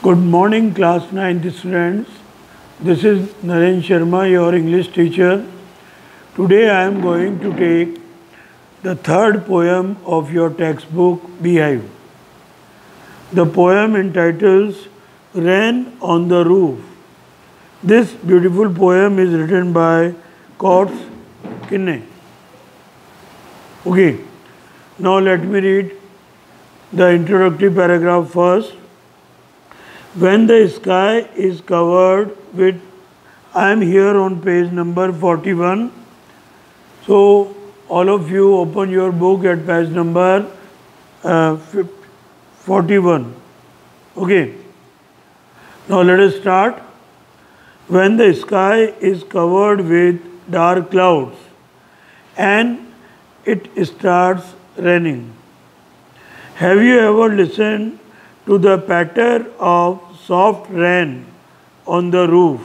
Good morning, class 9th students. This is Naren Sharma, your English teacher. Today I am going to take the third poem of your textbook, Beehive. The poem entitles Rain on the Roof. This beautiful poem is written by Coates Kinney. Okay, now let me read the introductory paragraph first. When the sky is covered with, I am here on page number 41. So, all of you open your book at page number 41. Okay. Now, let us start. When the sky is covered with dark clouds and it starts raining. Have you ever listened to the patter of soft rain on the roof?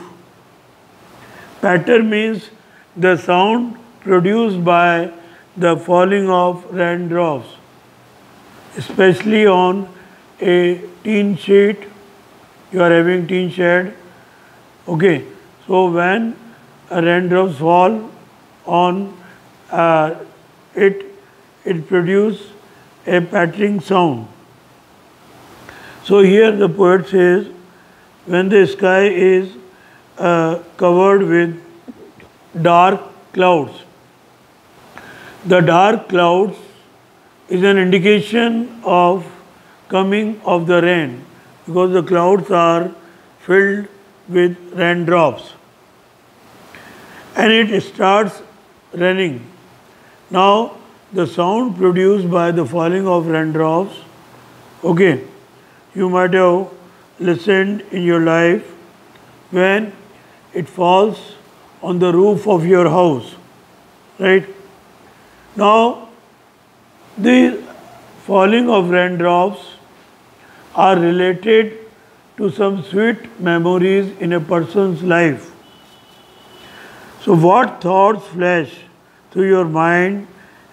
Patter means the sound produced by the falling of raindrops, especially on a tin sheet. You are having tin shed. Okay, so when raindrops fall on it produces a pattering sound. So here the poet says, when the sky is covered with dark clouds. The dark clouds is an indication of coming of the rain because the clouds are filled with raindrops and it starts raining. Now the sound produced by the falling of raindrops, okay, you might have listened in your life when it falls on the roof of your house, right? Now, the falling of raindrops are related to some sweet memories in a person's life. So, what thoughts flash through your mind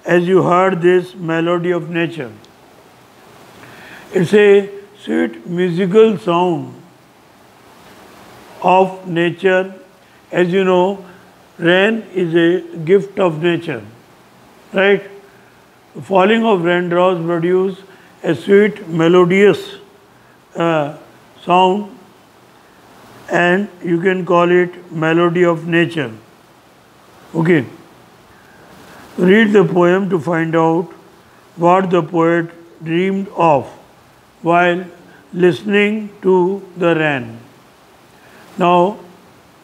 as you heard this melody of nature? It's a sweet musical sound of nature. As you know, rain is a gift of nature, right? The falling of raindrops produce a sweet melodious sound and you can call it melody of nature. Okay. Read the poem to find out what the poet dreamed of while listening to the rain. Now,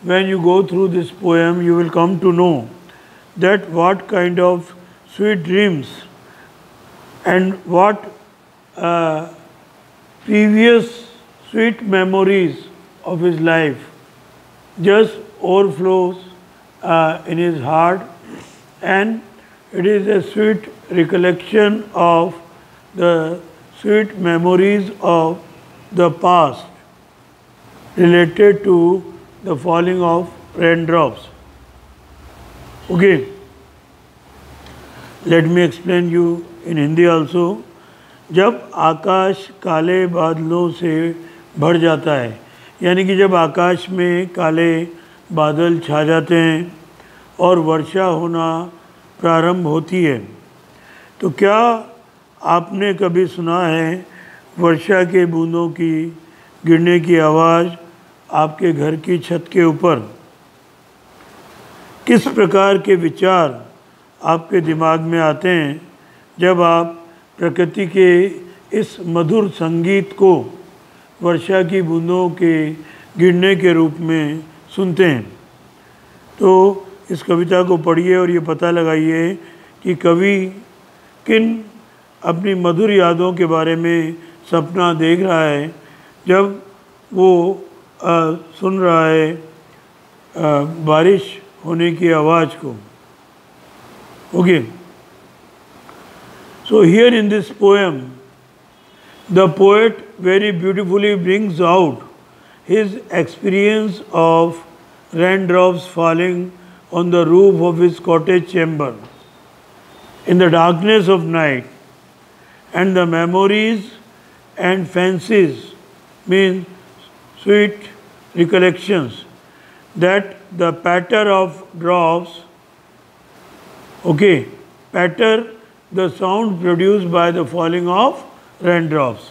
when you go through this poem, you will come to know that what kind of sweet dreams and what previous sweet memories of his life just overflows in his heart, and it is a sweet recollection of the sweet memories of the past related to the falling of raindrops. Okay, let me explain you in Hindi also. जब आकाश काले बादलों से भर जाता है, यानी कि जब आकाश में काले बादल छा जाते हैं और वर्षा होना प्रारंभ होती है, तो क्या आपने कभी सुना है वर्षा के बूंदों की गिरने की आवाज़ आपके घर की छत के ऊपर? किस प्रकार के विचार आपके दिमाग में आते हैं जब आप प्रकृति के इस मधुर संगीत को वर्षा की बूंदों के गिरने के रूप में सुनते हैं? तो इस कविता को पढ़िए और ये पता लगाइए कि कवि किन अपनी मधुर यादों के बारे में सपना देख रहा है जब वो सुन रहा है बारिश होने की आवाज़ को. Okay, so here in this poem, the poet very beautifully brings out his experience of raindrops falling on the roof of his cottage chamber in the darkness of night, and the memories and fancies, means sweet recollections that the patter of drops, okay, patter, the sound produced by the falling of raindrops,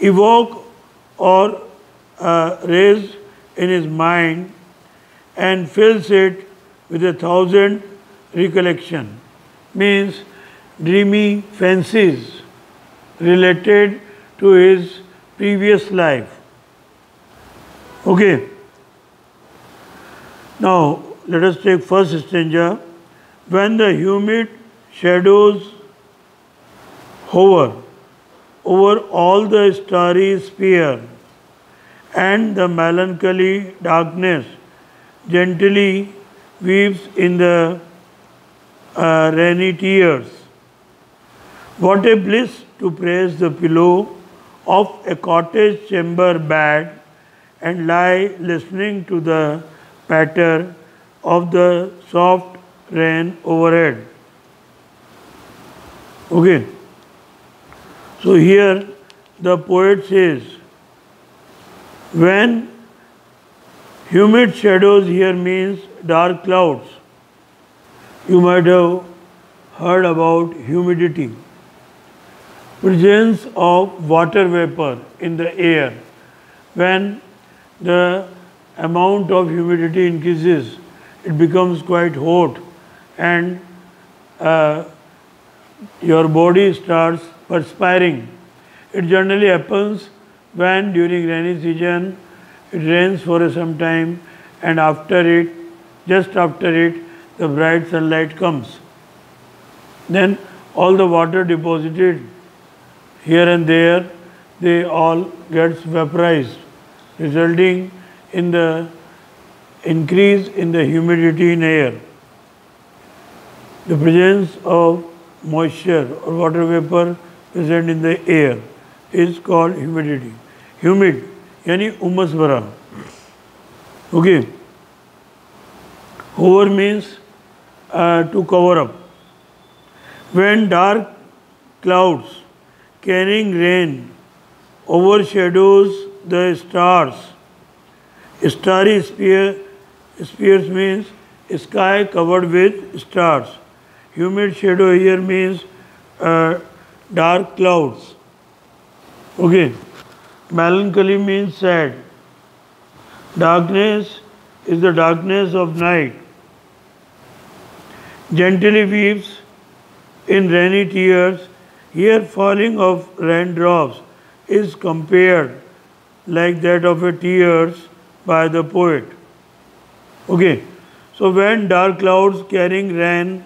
evoke or raise in his mind and fills it with 1,000 recollection, means dreamy fancies related to his previous life. Okay. Now let us take first stanza. When the humid shadows hover over all the starry sphere, and the melancholy darkness gently weeps in the rainy tears. What a bliss to praise the pillow of a cottage chamber bed and lie listening to the patter of the soft rain overhead. Okay. So here the poet says, when humid shadows here means dark clouds. You might have heard about humidity. Presence of water vapor in the air. When the amount of humidity increases, it becomes quite hot and your body starts perspiring. It generally happens when during rainy season it rains for some time, and just after it, the bright sunlight comes. Then all the water deposited here and there, they all gets vaporized, resulting in the increase in the humidity in air. The presence of moisture or water vapor present in the air is called humidity. Humid, yani umas भरा. Okay. Hover means to cover up. When dark clouds carrying rain overshadows the stars, starry spheres means sky covered with stars. Humid shadow here means dark clouds. Okay. Melancholy means sad. Darkness is the darkness of night. Gently weeps in rainy tears. Here falling of raindrops is compared like that of a tears by the poet. Okay. So when dark clouds carrying rain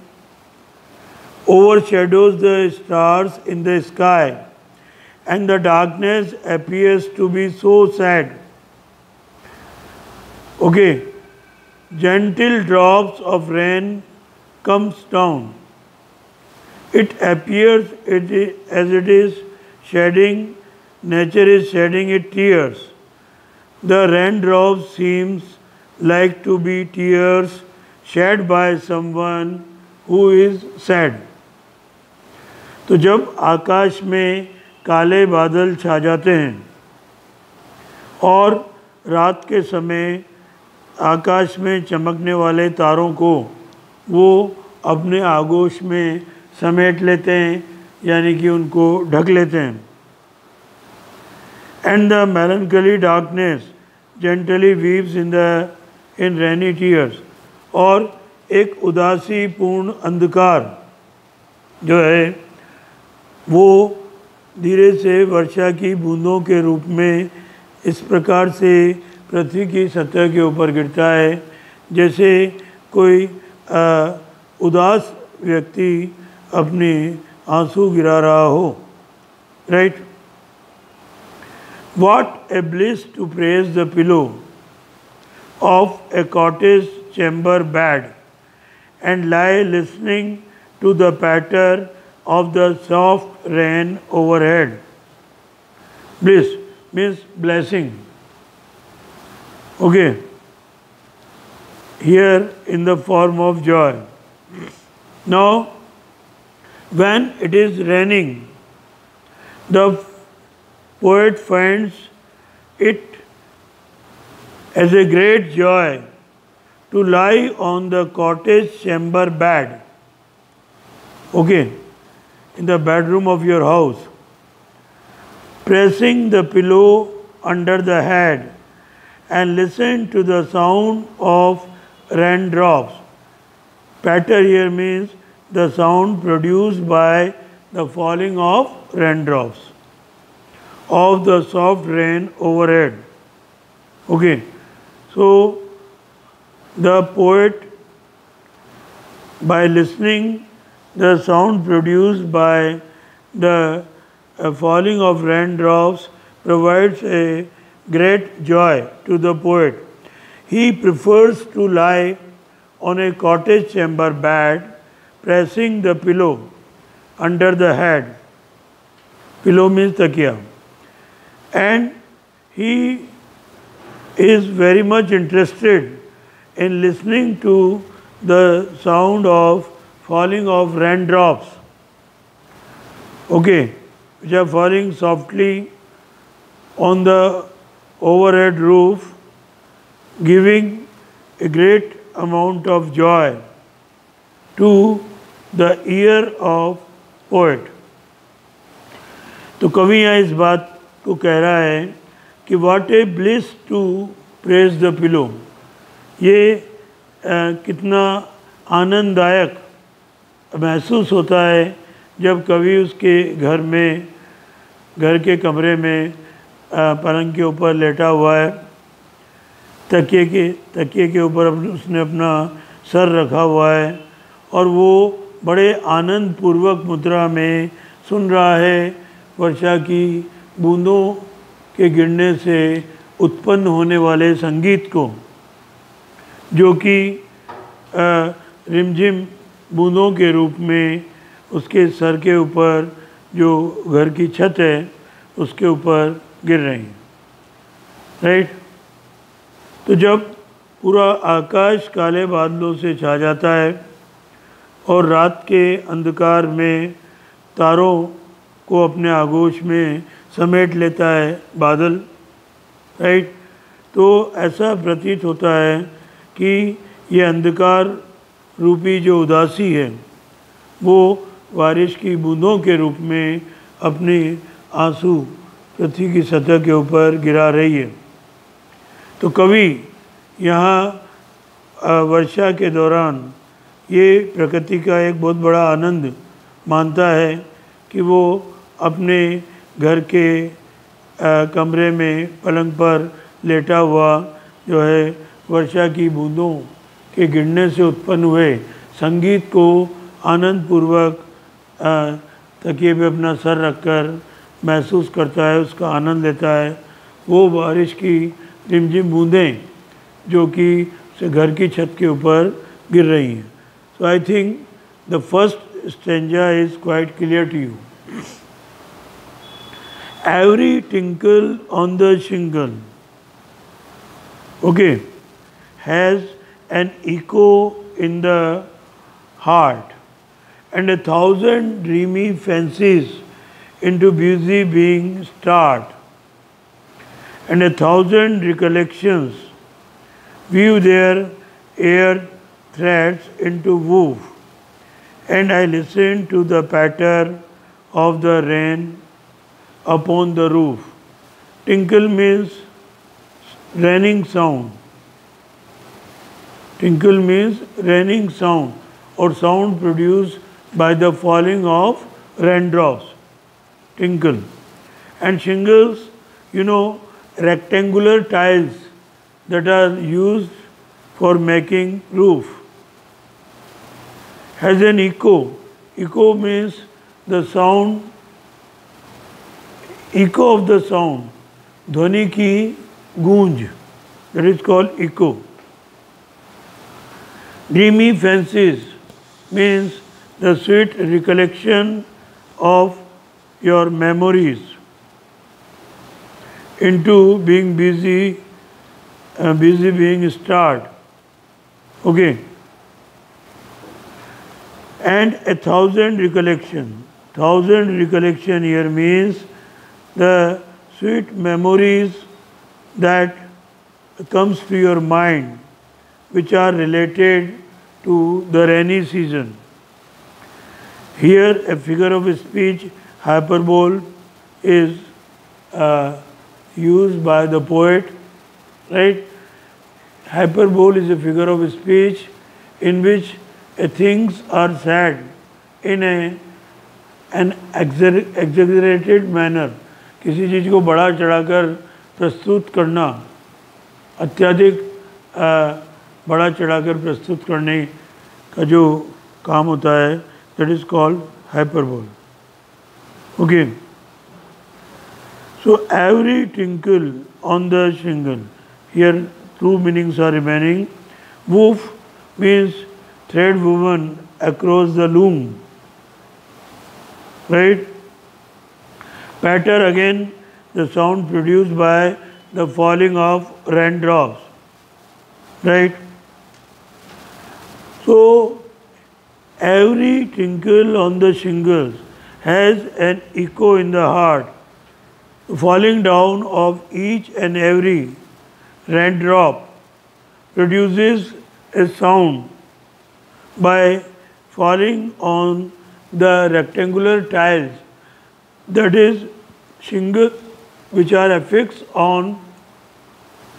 overshadows the stars in the sky, and the darkness appears to be so sad. Okay, gentle drops of rain comes down. It appears as it is shedding, nature is shedding its tears. The raindrops seems like to be tears shed by someone who is sad. तो जब आकाश में काले बादल छा जाते हैं और रात के समय आकाश में चमकने वाले तारों को वो अपने आगोश में समेट लेते हैं, यानी कि उनको ढक लेते हैं. And the melancholy darkness gently weeps in rainy tears. और एक उदासी पूर्ण अंधकार जो है वो धीरे से वर्षा की बूंदों के रूप में इस प्रकार से पृथ्वी की सतह के ऊपर गिरता है जैसे कोई उदास व्यक्ति अपने आंसू गिरा रहा हो. Right. What a bliss to praise the pillow of a cottage chamber bed and lie listening to the patter of the soft rain overhead. Bliss means blessing. Okay. Here in the form of joy. Now, when it is raining, the poet finds it as a great joy to lie on the cottage chamber bed, okay, in the bedroom of your house, pressing the pillow under the head and listen to the sound of raindrops. Patter here means the sound produced by the falling of raindrops of the soft rain overhead. Okay, so the poet, by listening the sound produced by the falling of raindrops, provides a great joy to the poet. He prefers to lie on a cottage chamber bed, pressing the pillow under the head. Pillow means takiya. And he is very much interested in listening to the sound of falling of raindrops, okay, which are falling softly on the overhead roof, giving a great amount of joy to the ear of poet. तो कवि यहाँ इस बात को कह रहा है कि what a bliss to praise the pillow. ये कितना आनंददायक महसूस होता है जब कवि उसके घर के कमरे में पलंग के ऊपर लेटा हुआ है, तकिए के ऊपर उसने अपना सर रखा हुआ है और वो बड़े आनंद पूर्वक मुद्रा में सुन रहा है वर्षा की बूंदों के गिरने से उत्पन्न होने वाले संगीत को, जो कि रिमझिम बूंदों के रूप में उसके सर के ऊपर जो घर की छत है उसके ऊपर गिर रही हैं, राइट। तो जब पूरा आकाश काले बादलों से छा जाता है और रात के अंधकार में तारों को अपने आगोश में समेट लेता है बादल, राइट, तो ऐसा प्रतीत होता है कि ये अंधकार रूपी जो उदासी है वो बारिश की बूंदों के रूप में अपनी आंसू पृथ्वी की सतह के ऊपर गिरा रही है। तो कवि यहाँ वर्षा के दौरान ये प्रकृति का एक बहुत बड़ा आनंद मानता है कि वो अपने घर के कमरे में पलंग पर लेटा हुआ जो है वर्षा की बूंदों के गिरने से उत्पन्न हुए संगीत को आनंद पूर्वक तकिए पे अपना सर रखकर महसूस करता है, उसका आनंद लेता है। वो बारिश की रिमझिम बूंदें जो कि उसे घर की छत के ऊपर गिर रही हैं। So I think the first stanza is quite clear to you. Every tinkle on the shingle, okay, has an echo in the heart, and 1,000 dreamy fancies into busy being start, and 1,000 recollections weave their air threads into woof, and I listen to the patter of the rain upon the roof. Tinkle means raining sound. Tinkle means raining sound or sound produced by the falling of raindrops. Tinkle. And shingles, you know, rectangular tiles that are used for making roof, has an echo. Echo means the sound, echo of the sound, ध्वनि की गूंज, that is called echo. Dreamy fancies means the sweet recollection of your memories into being busy being start. Okay. And 1,000 recollection. 1,000 recollection here means the sweet memories that comes to your mind which are related to the rainy season. Here a figure of speech, hyperbole, is used by the poet, right? Hyperbole is a figure of speech in which things are said in an exaggerated manner. किसी चीज़ को बड़ा चढ़ाकर प्रस्तुत करना, अत्यधिक बड़ा चढ़ाकर प्रस्तुत करने का जो काम होता है, that is called hyperbole. Okay. So every tinkle on the shingle. Here two meanings are remaining. Woof means thread woven across the loom. Right? Patter, again the sound produced by the falling of raindrops. Right? So every tinkle on the shingles has an echo in the heart. Falling down of each and every raindrop produces a sound by falling on the rectangular tiles, that is shingle, which are affixed on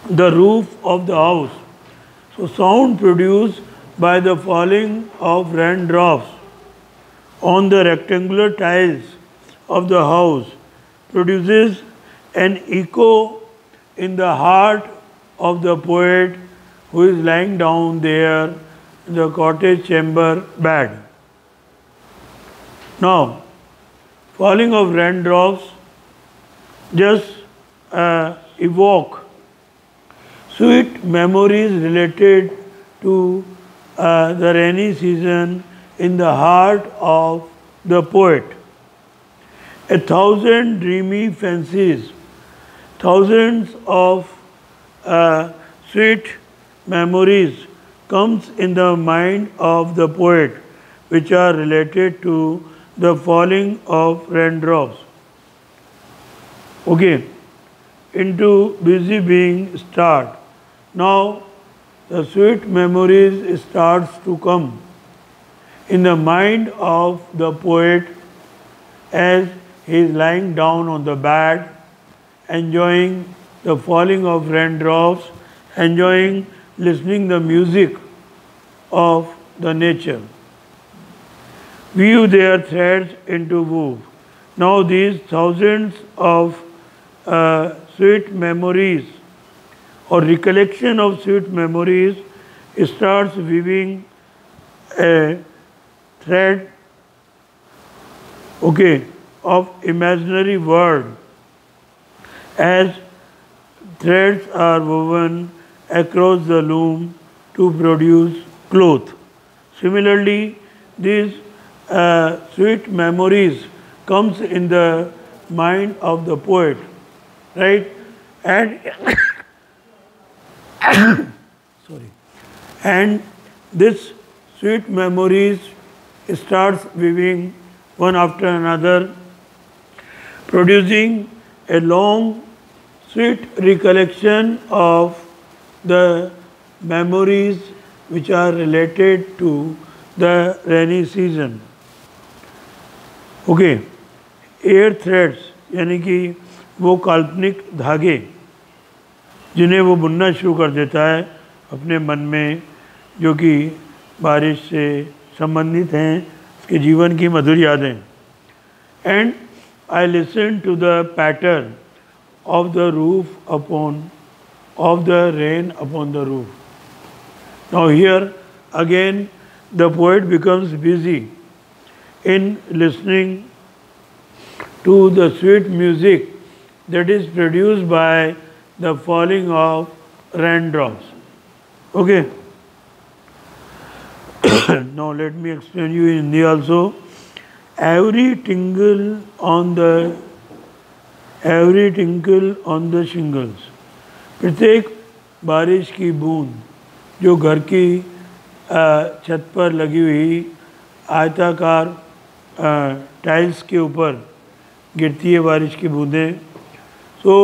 the roof of the house. So sound produced by the falling of raindrops on the rectangular tiles of the house produces an echo in the heart of the poet who is lying down there in the cottage chamber bed. Now, falling of raindrops just evoke sweet memories related to the rainy season in the heart of the poet. 1,000 dreamy fancies, thousands of sweet memories comes in the mind of the poet which are related to the falling of raindrops. Okay, into busy being start. Now the sweet memories starts to come in the mind of the poet as he is lying down on the bed, enjoying the falling of raindrops, enjoying listening the music of the nature. Weave their threads into woof. Now these thousands of sweet memories or recollection of sweet memories starts weaving a thread, okay, of imaginary world as threads are woven across the loom to produce cloth. Similarly, these sweet memories comes in the mind of the poet, right? And sorry, and this sweet memories starts weaving one after another, producing a long sweet recollection of the memories which are related to the rainy season. Okay, air threads यानी कि वो काल्पनिक धागे जिन्हें वो बुनना शुरू कर देता है अपने मन में, जो कि बारिश से संबंधित हैं, उसके जीवन की मधुर यादें. And I listen to the pattern of the roof of the rain upon the roof. Now here again the poet becomes busy in listening to the sweet music that is produced by the falling of raindrops. Okay. Now let me explain you in Hindi also. Every tinkle on the shingles, प्रत्येक बारिश की बूंद जो घर की छत पर लगी हुई आयताकार टाइल्स के ऊपर गिरती है बारिश की बूंदें. So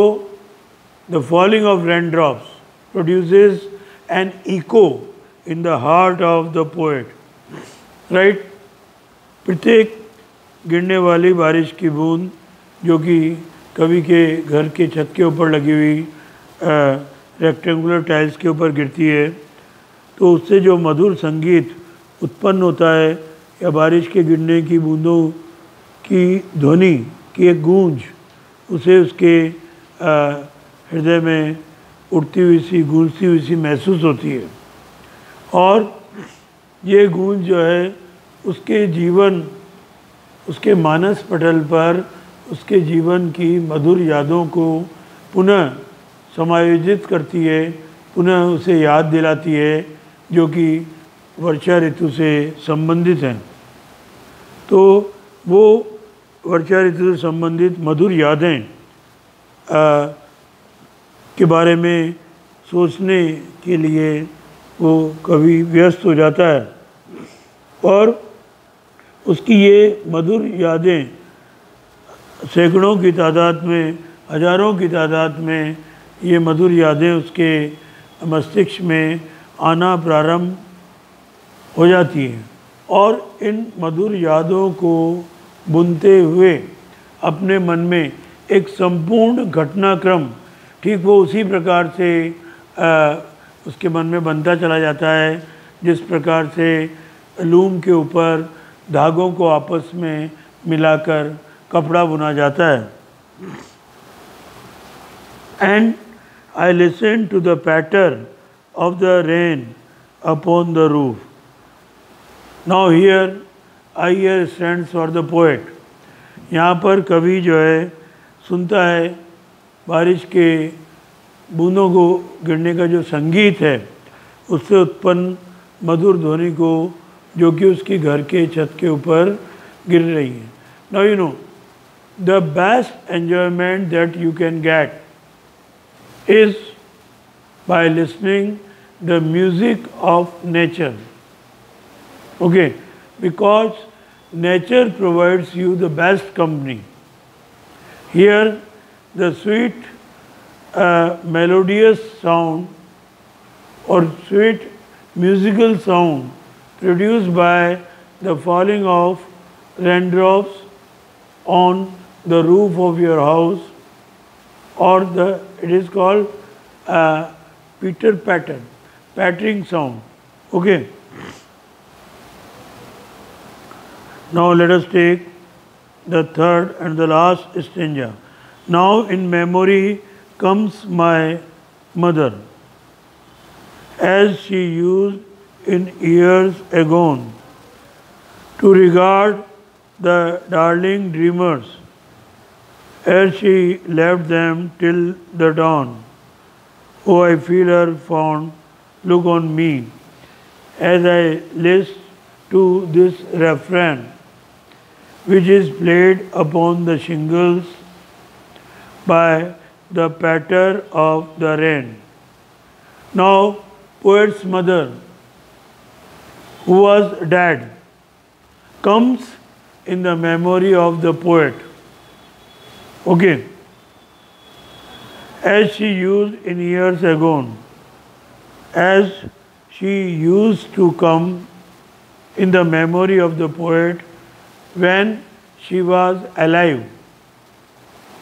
the falling of rain drops, produces an echo in the heart of the poet. Right? प्रत्येक गिरने वाली बारिश की बूंद जो कि कवि के घर के छत के ऊपर लगी हुई रेक्टेंगुलर टाइल्स के ऊपर गिरती है, तो उससे जो मधुर संगीत उत्पन्न होता है या बारिश के गिरने की बूंदों की ध्वनि की एक गूंज उसे उसके हृदय में उठती हुई सी गूंजती हुई सी महसूस होती है। और ये गूंज जो है उसके जीवन, उसके मानस पटल पर उसके जीवन की मधुर यादों को पुनः समायोजित करती है, पुनः उसे याद दिलाती है जो कि वर्षा ऋतु से संबंधित हैं। तो वो वर्षा ऋतु से संबंधित मधुर यादें के बारे में सोचने के लिए वो कवि व्यस्त हो जाता है और उसकी ये मधुर यादें सैकड़ों की तादाद में, हजारों की तादाद में ये मधुर यादें उसके मस्तिष्क में आना प्रारंभ हो जाती हैं और इन मधुर यादों को बुनते हुए अपने मन में एक संपूर्ण घटनाक्रम ठीक वो उसी प्रकार से उसके मन में बनता चला जाता है जिस प्रकार से लूम के ऊपर धागों को आपस में मिलाकर कपड़ा बुना जाता है। And I listen to the patter of the rain upon the roof. Now here I here stands for the poet. यहाँ पर कवि जो है सुनता है बारिश के बूंदों को गिरने का जो संगीत है उससे उत्पन्न मधुर ध्वनि को जो कि उसके घर के छत के ऊपर गिर रही है। Now you know the best enjoyment that you can get is by listening the music of nature. Okay, because nature provides you the best company. Here the sweet melodious sound or sweet musical sound produced by the falling of raindrops on the roof of your house, or it is called pitter patter, pattering sound. Okay. Now let us take the third and the last stanza. Now in memory comes my mother, as she used in years agone to regard the darling dreamers, as she left them till the dawn. Oh, I feel her fond look on me, as I list to this refrain, which is played upon the shingles by the patter of the rain. Now, poet's mother, who was dead, comes in the memory of the poet. Okay. As she used in years ago, as she used to come in the memory of the poet when she was alive.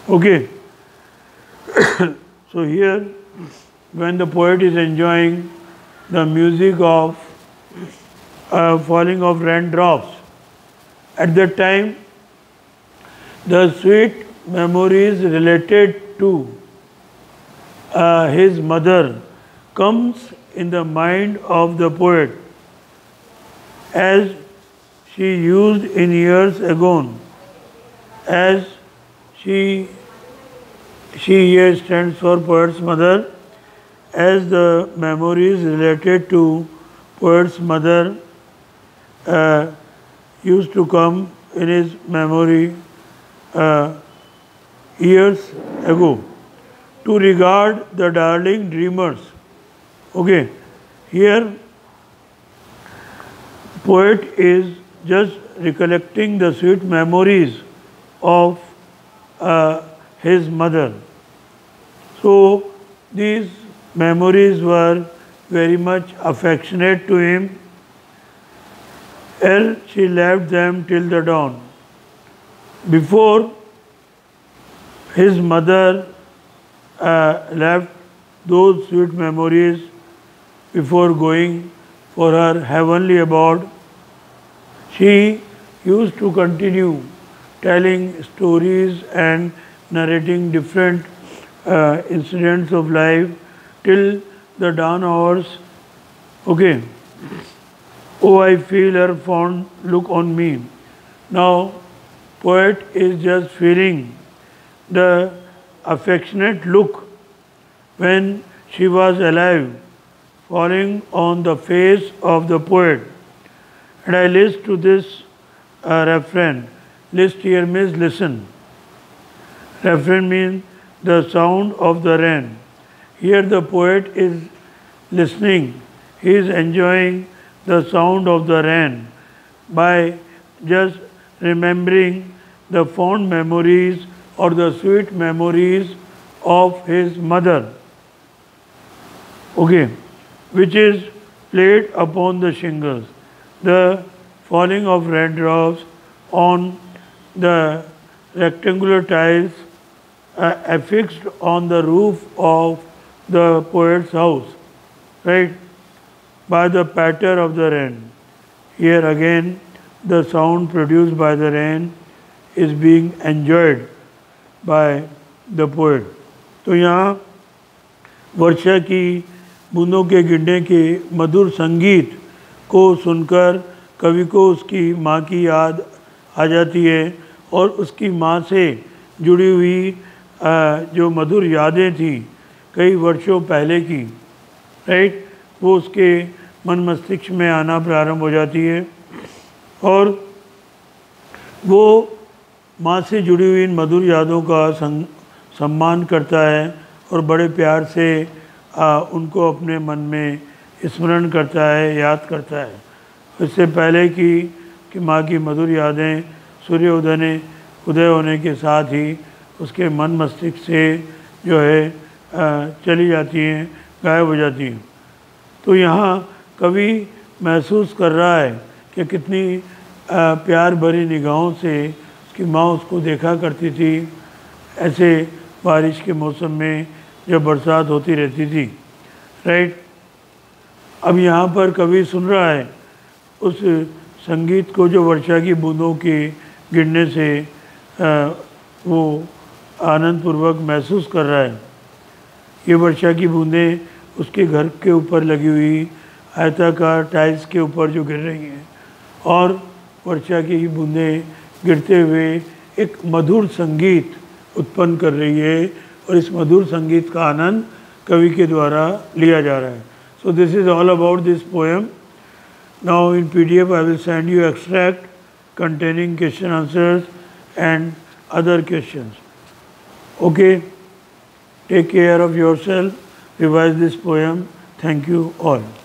Okay. So here, when the poet is enjoying the music of falling of raindrops, at that time the sweet memories related to his mother comes in the mind of the poet, as she used in years ago, as she here stands for poet's mother, as the memories related to poet's mother used to come in his memory years ago, to regard the darling dreamers. Okay, here poet is just recollecting the sweet memories of his mother. So these memories were very much affectionate to him, else she left them till the dawn. Before his mother left those sweet memories before going for her heavenly abode, she used to continue telling stories and narrating different incidents of life till the dawn hours. Okay. Oh, I feel her fond look on me. Now, poet is just feeling the affectionate look when she was alive falling on the face of the poet. And I list to this refrain. List here means listen. Refrain means the sound of the rain. Here the poet is listening. He is enjoying the sound of the rain by just remembering the fond memories or the sweet memories of his mother. Okay, which is played upon the shingles. The falling of raindrops on the rectangular tiles affixed on the roof of the poet's house, right, by the patter of the rain. Here again, the sound produced by the rain is being enjoyed by the poet. तो यहाँ वर्षा की बूंदों के गिरने के मधुर संगीत को सुनकर कवि को उसकी माँ की याद आ जाती है और उसकी माँ से जुड़ी हुई जो मधुर यादें थी कई वर्षों पहले की, राइट, वो उसके मन मस्तिष्क में आना प्रारंभ हो जाती है और वो माँ से जुड़ी हुई इन मधुर यादों का सम्मान करता है और बड़े प्यार से उनको अपने मन में स्मरण करता है, याद करता है। इससे पहले कि माँ की मधुर यादें सूर्य उदय होने के साथ ही उसके मन मस्तिष्क से जो है चली जाती हैं, गायब हो जाती हैं। तो यहाँ कवि महसूस कर रहा है कि कितनी प्यार भरी निगाहों से उसकी माँ उसको देखा करती थी ऐसे बारिश के मौसम में जब बरसात होती रहती थी, राइट। अब यहाँ पर कवि सुन रहा है उस संगीत को जो वर्षा की बूंदों के गिरने से वो आनंदपूर्वक महसूस कर रहा है। ये वर्षा की बूंदें उसके घर के ऊपर लगी हुई आयताकार टाइल्स के ऊपर जो गिर रही हैं और वर्षा की बूंदें गिरते हुए एक मधुर संगीत उत्पन्न कर रही है और इस मधुर संगीत का आनंद कवि के द्वारा लिया जा रहा है। So this is all about this poem. Now in PDF I will send you extract containing question answers and other questions. Okay, take care of yourself, revise this poem. Thank you all.